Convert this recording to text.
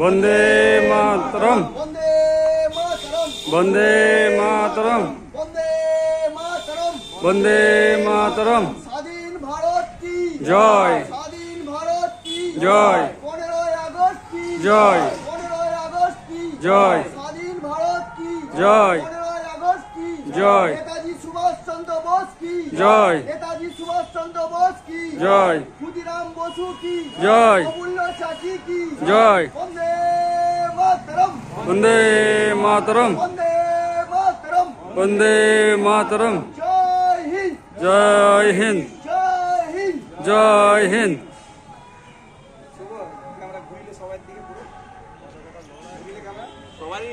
বন্দে মাতরম। বন্দে মাতরম। বন্দে মাতরম। বন্দে মাতরম। বন্দে মাতরম। স্বাধীন ভারত কি জয়। স্বাধীন ভারত কি জয়। 15ই আগস্ট কি জয়। 15ই আগস্ট কি জয়। স্বাধীন ভারত কি জয়। 15ই আগস্ট কি জয়। নেতাজি সুভাষ চন্দ্র বোস কি জয়। নেতাজি সুভাষ চন্দ্র বোস কি জয়। ক্ষুদিরাম বসু কি জয়। অমূল্য চাকি কি জয়। বন্দে মাতরম। বন্দে মাতরম। বন্দে মাতরম। বন্দে মাতরম। জয় হিন্দ। জয় হিন্দ। জয় হিন্দ। জয় হিন্দ। সবারই